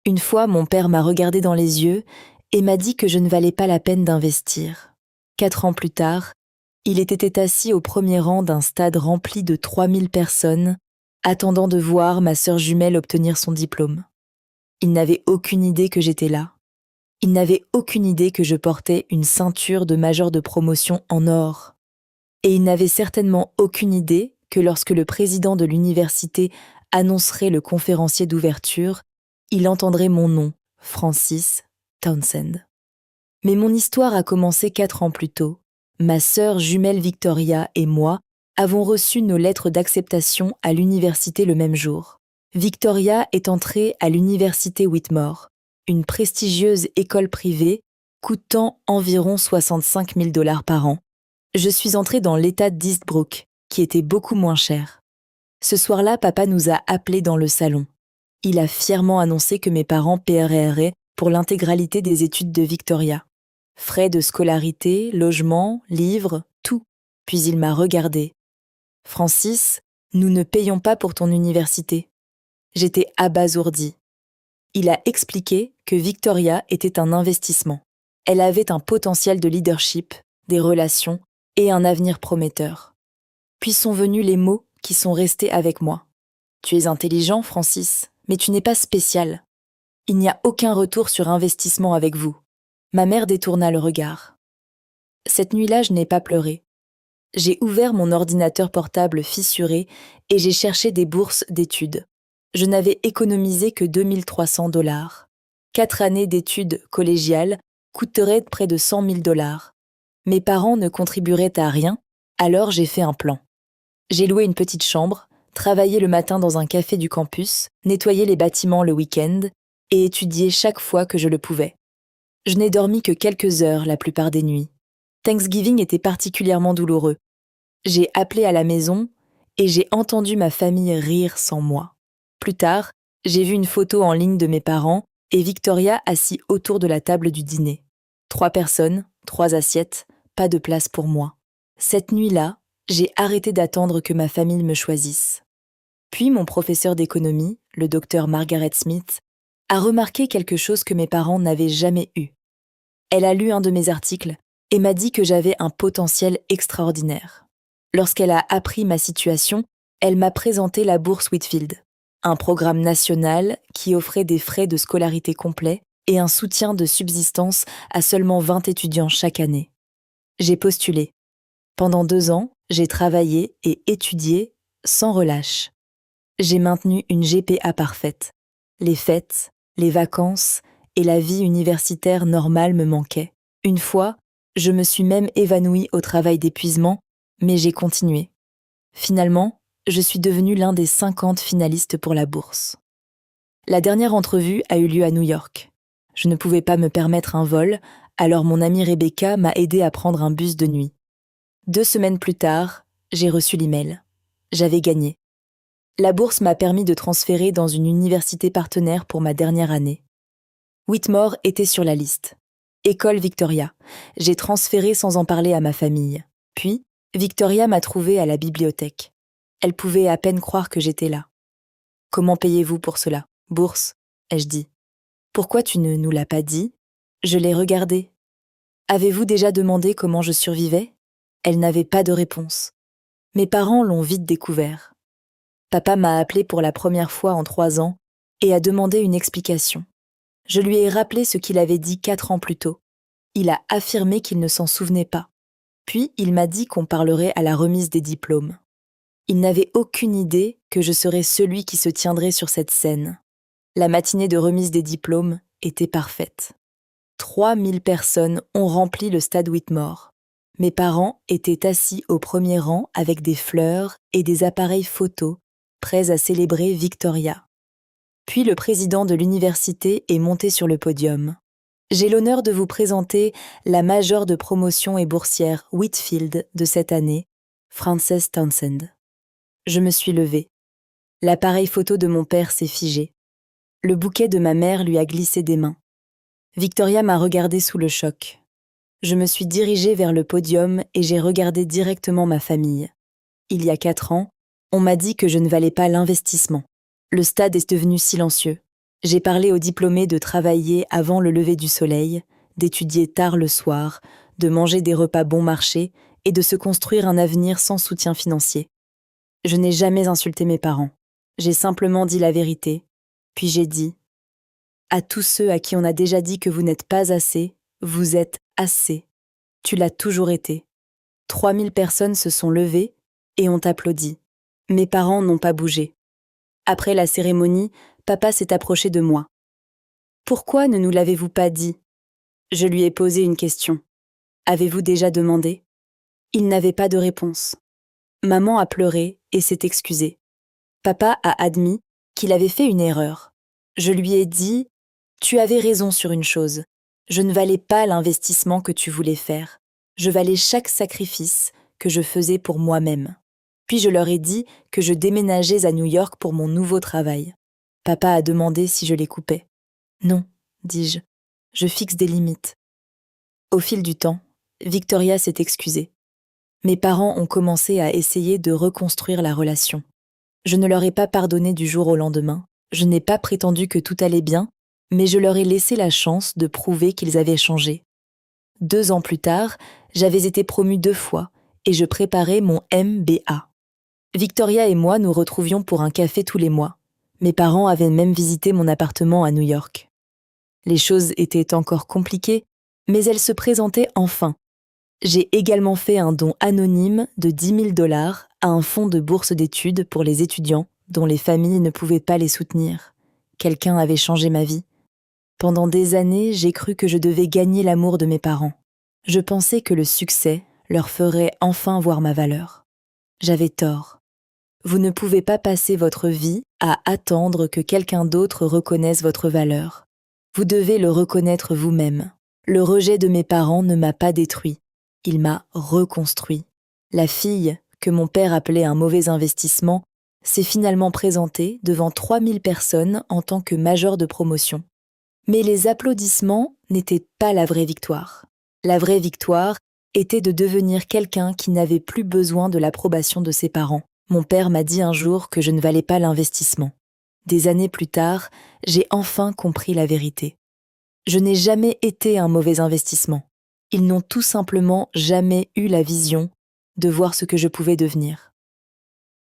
Une fois, mon père m'a regardé dans les yeux et m'a dit que je ne valais pas la peine d'investir. 4 ans plus tard, il était assis au premier rang d'un stade rempli de 3000 personnes, attendant de voir ma sœur jumelle obtenir son diplôme. Il n'avait aucune idée que j'étais là. Il n'avait aucune idée que je portais une ceinture de major de promotion en or. Et il n'avait certainement aucune idée que lorsque le président de l'université annoncerait le conférencier d'ouverture, il entendrait mon nom, Francis Townsend. Mais mon histoire a commencé 4 ans plus tôt. Ma sœur jumelle Victoria et moi avons reçu nos lettres d'acceptation à l'université le même jour. Victoria est entrée à l'université Whitmore, une prestigieuse école privée coûtant environ 65 000 $ par an. Je suis entrée dans l'État d'Eastbrook, qui était beaucoup moins cher. Ce soir-là, papa nous a appelés dans le salon. Il a fièrement annoncé que mes parents paieraient pour l'intégralité des études de Victoria. Frais de scolarité, logement, livres, tout. Puis il m'a regardée. « Francis, nous ne payons pas pour ton université. » J'étais abasourdie. Il a expliqué que Victoria était un investissement. Elle avait un potentiel de leadership, des relations et un avenir prometteur. Puis sont venus les mots qui sont restés avec moi. « Tu es intelligent, Francis, mais tu n'es pas spécial. Il n'y a aucun retour sur investissement avec vous. » Ma mère détourna le regard. Cette nuit-là, je n'ai pas pleuré. J'ai ouvert mon ordinateur portable fissuré et j'ai cherché des bourses d'études. Je n'avais économisé que 2300 $. 4 années d'études collégiales coûteraient près de 100 000 $. Mes parents ne contribueraient à rien, alors j'ai fait un plan. J'ai loué une petite chambre, travaillé le matin dans un café du campus, nettoyé les bâtiments le week-end et étudié chaque fois que je le pouvais. Je n'ai dormi que quelques heures la plupart des nuits. Thanksgiving était particulièrement douloureux. J'ai appelé à la maison et j'ai entendu ma famille rire sans moi. Plus tard, j'ai vu une photo en ligne de mes parents et Victoria assis autour de la table du dîner. 3 personnes, 3 assiettes, pas de place pour moi. Cette nuit-là, j'ai arrêté d'attendre que ma famille me choisisse. Puis mon professeur d'économie, le docteur Margaret Smith, a remarqué quelque chose que mes parents n'avaient jamais eu. Elle a lu un de mes articles et m'a dit que j'avais un potentiel extraordinaire. Lorsqu'elle a appris ma situation, elle m'a présenté la bourse Whitfield, un programme national qui offrait des frais de scolarité complets et un soutien de subsistance à seulement 20 étudiants chaque année. J'ai postulé. Pendant 2 ans, j'ai travaillé et étudié sans relâche. J'ai maintenu une GPA parfaite. Les fêtes, les vacances et la vie universitaire normale me manquaient. Une fois, je me suis même évanouie au travail d'épuisement, mais j'ai continué. Finalement, je suis devenue l'un des 50 finalistes pour la bourse. La dernière entrevue a eu lieu à New York. Je ne pouvais pas me permettre un vol, alors mon amie Rebecca m'a aidée à prendre un bus de nuit. 2 semaines plus tard, j'ai reçu l'email. J'avais gagné. La bourse m'a permis de transférer dans une université partenaire pour ma dernière année. Whitmore était sur la liste. École Victoria. J'ai transféré sans en parler à ma famille. Puis, Victoria m'a trouvée à la bibliothèque. Elle pouvait à peine croire que j'étais là. « Comment payez-vous pour cela ? Bourse, ai-je dit. « Pourquoi tu ne nous l'as pas dit ? » Je l'ai regardée. « Avez-vous déjà demandé comment je survivais ? » Elle n'avait pas de réponse. Mes parents l'ont vite découvert. Papa m'a appelé pour la première fois en 3 ans et a demandé une explication. Je lui ai rappelé ce qu'il avait dit 4 ans plus tôt. Il a affirmé qu'il ne s'en souvenait pas. Puis il m'a dit qu'on parlerait à la remise des diplômes. Il n'avait aucune idée que je serais celui qui se tiendrait sur cette scène. La matinée de remise des diplômes était parfaite. 3000 personnes ont rempli le stade Whitmore. Mes parents étaient assis au premier rang avec des fleurs et des appareils photos, prêts à célébrer Victoria. Puis le président de l'université est monté sur le podium. J'ai l'honneur de vous présenter la majeure de promotion et boursière Whitfield de cette année, Frances Townsend. Je me suis levée. L'appareil photo de mon père s'est figé. Le bouquet de ma mère lui a glissé des mains. Victoria m'a regardée sous le choc. Je me suis dirigée vers le podium et j'ai regardé directement ma famille. Il y a 4 ans, on m'a dit que je ne valais pas l'investissement. Le stade est devenu silencieux. J'ai parlé aux diplômés de travailler avant le lever du soleil, d'étudier tard le soir, de manger des repas bon marché et de se construire un avenir sans soutien financier. Je n'ai jamais insulté mes parents. J'ai simplement dit la vérité, puis j'ai dit « À tous ceux à qui on a déjà dit que vous n'êtes pas assez, vous êtes assez. Tu l'as toujours été. » 3000 personnes se sont levées et ont applaudi. Mes parents n'ont pas bougé. Après la cérémonie, papa s'est approché de moi. « Pourquoi ne nous l'avez-vous pas dit ?» Je lui ai posé une question. « Avez-vous déjà demandé ?» Il n'avait pas de réponse. Maman a pleuré et s'est excusée. Papa a admis qu'il avait fait une erreur. Je lui ai dit « Tu avais raison sur une chose. Je ne valais pas l'investissement que tu voulais faire. Je valais chaque sacrifice que je faisais pour moi-même. » Puis je leur ai dit que je déménageais à New York pour mon nouveau travail. Papa a demandé si je les coupais. « Non, dis-je. Je fixe des limites. » Au fil du temps, Victoria s'est excusée. Mes parents ont commencé à essayer de reconstruire la relation. Je ne leur ai pas pardonné du jour au lendemain. Je n'ai pas prétendu que tout allait bien, mais je leur ai laissé la chance de prouver qu'ils avaient changé. 2 ans plus tard, j'avais été promue 2 fois et je préparais mon MBA. Victoria et moi nous retrouvions pour un café tous les mois. Mes parents avaient même visité mon appartement à New York. Les choses étaient encore compliquées, mais elles se présentaient enfin. J'ai également fait un don anonyme de $10 000 à un fonds de bourse d'études pour les étudiants dont les familles ne pouvaient pas les soutenir. Quelqu'un avait changé ma vie. Pendant des années, j'ai cru que je devais gagner l'amour de mes parents. Je pensais que le succès leur ferait enfin voir ma valeur. J'avais tort. Vous ne pouvez pas passer votre vie à attendre que quelqu'un d'autre reconnaisse votre valeur. Vous devez le reconnaître vous-même. Le rejet de mes parents ne m'a pas détruit. Il m'a reconstruit. La fille, que mon père appelait un mauvais investissement, s'est finalement présentée devant 3000 personnes en tant que major de promotion. Mais les applaudissements n'étaient pas la vraie victoire. La vraie victoire était de devenir quelqu'un qui n'avait plus besoin de l'approbation de ses parents. Mon père m'a dit un jour que je ne valais pas l'investissement. Des années plus tard, j'ai enfin compris la vérité. Je n'ai jamais été un mauvais investissement. Ils n'ont tout simplement jamais eu la vision de voir ce que je pouvais devenir.